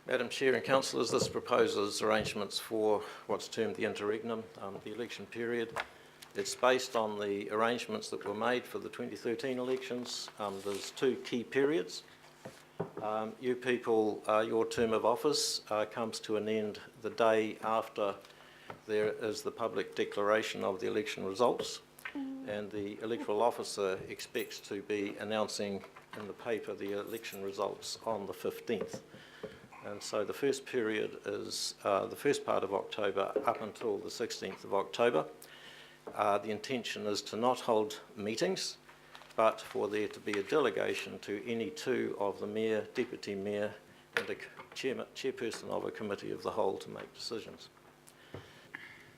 Madam Chair and Councillors, this proposes arrangements for what's termed the interregnum, the election period. It's based on the arrangements that were made for the 2013 elections. There's two key periods. You people, your term of office comes to an end the day after there is the public declaration of the election results, and the electoral officer expects to be announcing in the paper the election results on the 15th. And so the first period is the first part of October up until the 16th of October. The intention is to not hold meetings, but for there to be a delegation to any two of the Mayor, Deputy Mayor and a chairperson of a committee of the whole to make decisions.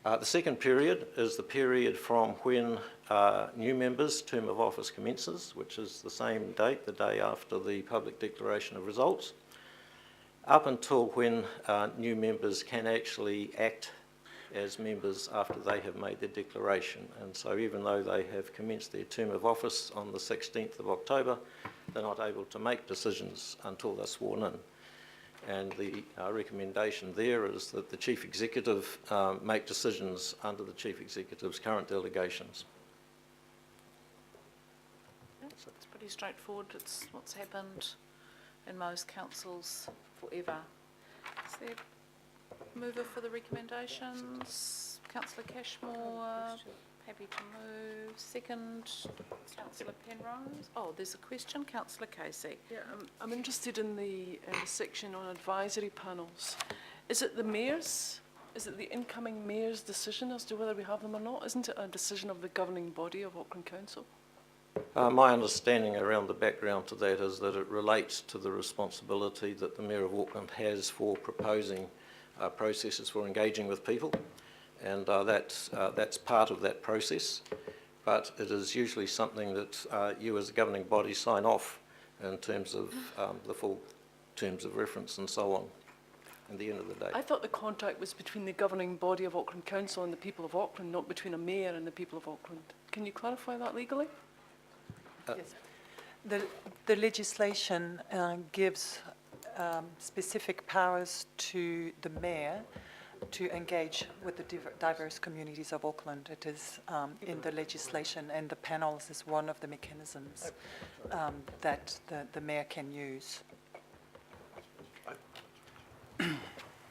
The second period is the period from when new members' term of office commences, which is the same date, the day after the public declaration of results, up until when new members can actually act as members after they have made their declaration. And so even though they have commenced their term of office on the 16th of October, they're not able to make decisions until they're sworn in. And the recommendation there is that the Chief Executive make decisions under the Chief Executive's current delegations. It's pretty straightforward. It's what's happened in most councils forever. Is there a mover for the recommendations? Councillor Cashmore, happy to move. Second, Councillor Penrose. Oh, there's a question. Councillor Casey. Yeah, I'm interested in the section on advisory panels. Is it the mayor's, is it the incoming mayor's decision as to whether we have them or not? Isn't it a decision of the governing body of Auckland Council? My understanding around the background to that is that it relates to the responsibility that the Mayor of Auckland has for proposing processes for engaging with people, and that's part of that process, but it is usually something that you as a governing body sign off in terms of the full terms of reference and so on at the end of the day. I thought the contact was between the governing body of Auckland Council and the people of Auckland, not between a mayor and the people of Auckland. Can you clarify that legally? Yes. The legislation gives specific powers to the mayor to engage with the diverse communities of Auckland. It is in the legislation, and the panels is one of the mechanisms that the mayor can use. But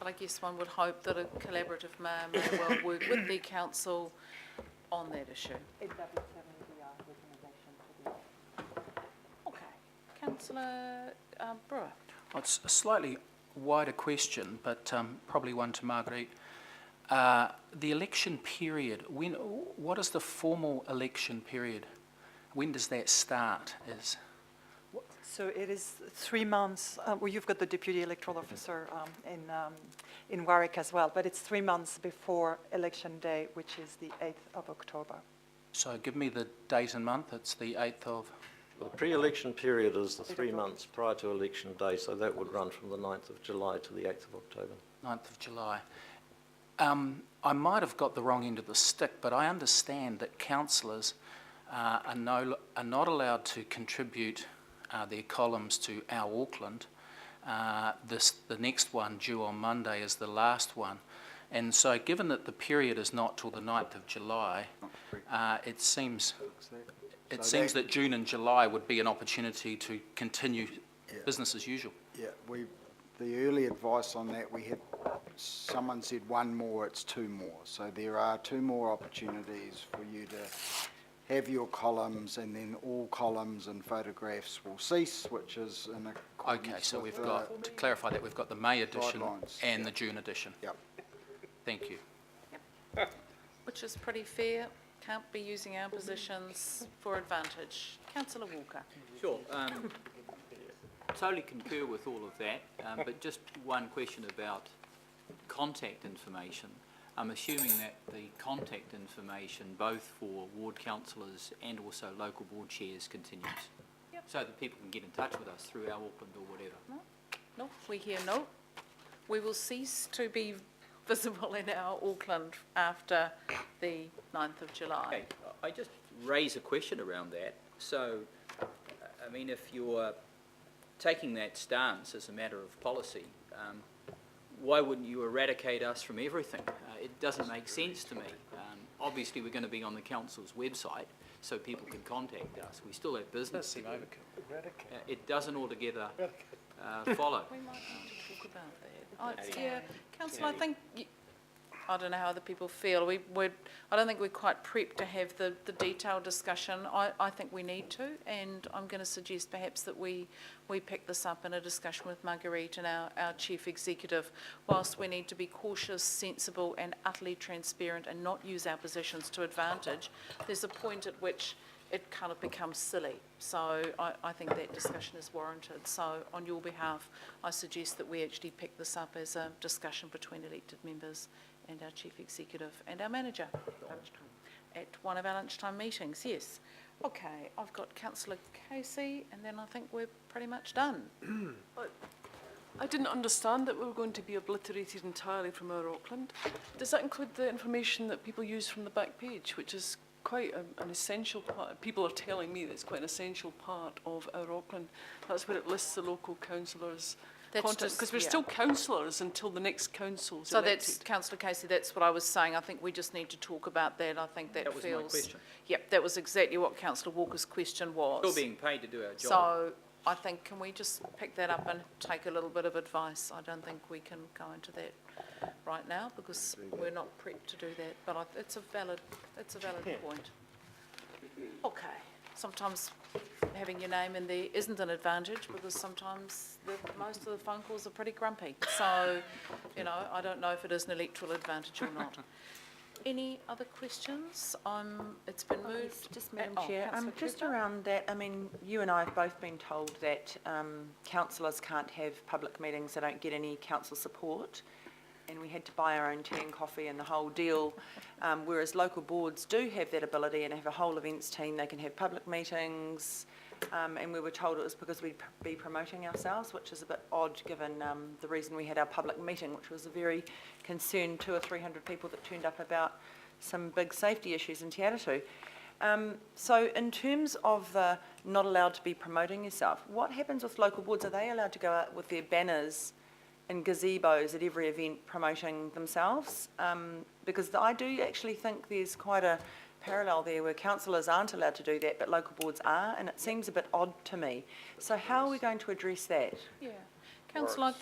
I guess one would hope that a collaborative mayor may well work with the council on that issue. Okay. Councillor Brewer. Well, it's a slightly wider question, but probably one to Marguerite. The election period, what is the formal election period? When does that start? So it is 3 months. Well, you've got the Deputy Electoral Officer in Warwick as well, but it's 3 months before election day, which is the 8th of October. So give me the date and month. It's the 8th of... Well, the pre-election period is the 3 months prior to election day, so that would run from the 9th of July to the 8th of October. 9th of July. I might have got the wrong end of the stick, but I understand that councillors are not allowed to contribute their columns to Our Auckland. The next one due on Monday is the last one. And so given that the period is not till the 9th of July, it seems that June and July would be an opportunity to continue business as usual. Yeah, the early advice on that, we had, someone said one more, it's 2 more. So there are 2 more opportunities for you to have your columns, and then all columns and photographs will cease, which is in a... Okay, so we've got, to clarify that, we've got the May edition and the June edition. Yep. Thank you. Yep. Which is pretty fair. Can't be using our positions for advantage. Councillor Walker. Sure. Totally concur with all of that, but just one question about contact information. I'm assuming that the contact information, both for ward councillors and also local board chairs, continues. Yep. So that people can get in touch with us through Our Auckland or whatever. No, we hear no. We will cease to be visible in Our Auckland after the 9th of July. Okay, I just raise a question around that. So, I mean, if you're taking that stance as a matter of policy, why wouldn't you eradicate us from everything? It doesn't make sense to me. Obviously, we're going to be on the council's website, so people can contact us. We still have business to do. It doesn't altogether follow. We might want to talk about that. Yeah, councillor, I think, I don't know how other people feel. I don't think we're quite prepped to have the detailed discussion. I think we need to, and I'm going to suggest perhaps that we pick this up in a discussion with Marguerite and our chief executive. Whilst we need to be cautious, sensible and utterly transparent and not use our positions to advantage, there's a point at which it kind of becomes silly. So I think that discussion is warranted. So on your behalf, I suggest that we actually pick this up as a discussion between elected members and our chief executive and our manager at one of our lunchtime meetings, yes. Okay, I've got councillor Casey, and then I think we're pretty much done. I didn't understand that we were going to be obliterated entirely from our Auckland. Does that include the information that people use from the back page, which is quite an essential part? People are telling me that it's quite an essential part of our Auckland. That's where it lists the local councillors' content, because we're still councillors until the next council's elected. That's, councillor Casey, that's what I was saying. I think we just need to talk about that. I think that was feels... my question. Yep, that was exactly what councillor Walker's question was. Still being paid to do our job. So I think, can we just pick that up and take a little bit of advice? I don't think we can go into that right now because we're not prepped to do that, but it's a valid point. Okay, sometimes having your name in there isn't an advantage because sometimes most of the phone calls are pretty grumpy. So, you know, I don't know if it is an electoral advantage or not. Any other questions? It's been moved. Just Madam Oh, Chair, Councillor just Cooper. around that, I mean, you and I have both been told that councillors can't have public meetings, they don't get any council support, and we had to buy our own tea and coffee and the whole deal, whereas local boards do have that ability and have a whole events team, they can have public meetings, and we were told it was because we'd be promoting ourselves, which is a bit odd given the reason we had our public meeting, which was a very concerned 200 or 300 people that turned up about some big safety issues in Te Atatu. So in terms of not allowed to be promoting yourself, what happens with local boards? Are they allowed to go out with their banners and gazebos at every event promoting themselves? Because I do actually think there's quite a parallel there where councillors aren't allowed to do that but local boards are, and it seems a bit odd to me. So how are we going to address that? Yeah, councillor,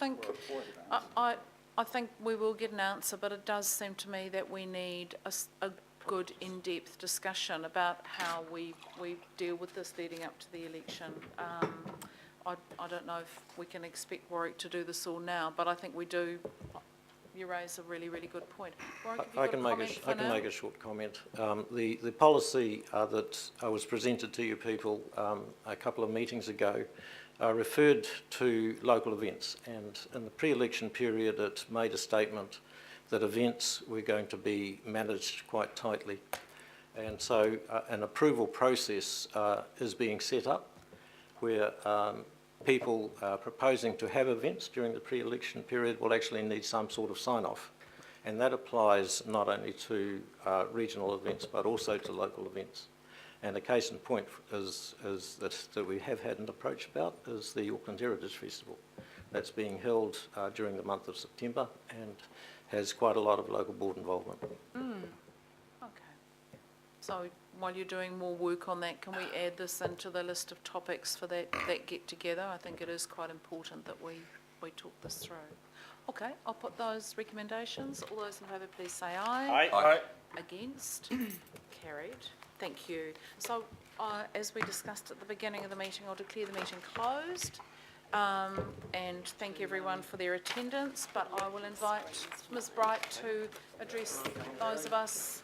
I think we will get an answer, but it does seem to me that we need a good in-depth discussion about how we deal with this leading up to the election. I don't know if we can expect Warwick to do this all now, but I think we do. You raise a really, really good point. Warwick, have you got a comment for now? I can make a short comment. The policy that was presented to you people a couple of meetings ago referred to local events, and in the pre-election period it made a statement that events were going to be managed quite tightly, and so an approval process is being set up where people proposing to have events during the pre-election period will actually need some sort of sign-off, and that applies not only to regional events but also to local events. And a case in point is that we have had an approach about is the Auckland Heritage Festival. That's being held during the month of September and has quite a lot of local board involvement. Okay. So while you're doing more work on that, can we add this into the list of topics for that get-together? I think it is quite important that we talk this through. Okay, I'll put those recommendations. All those in favour, please say aye. Aye. Against? Carried. Thank you. So, as we discussed at the beginning of the meeting, I'll declare the meeting closed and thank everyone for their attendance, but I will invite Ms. Bright to address those of us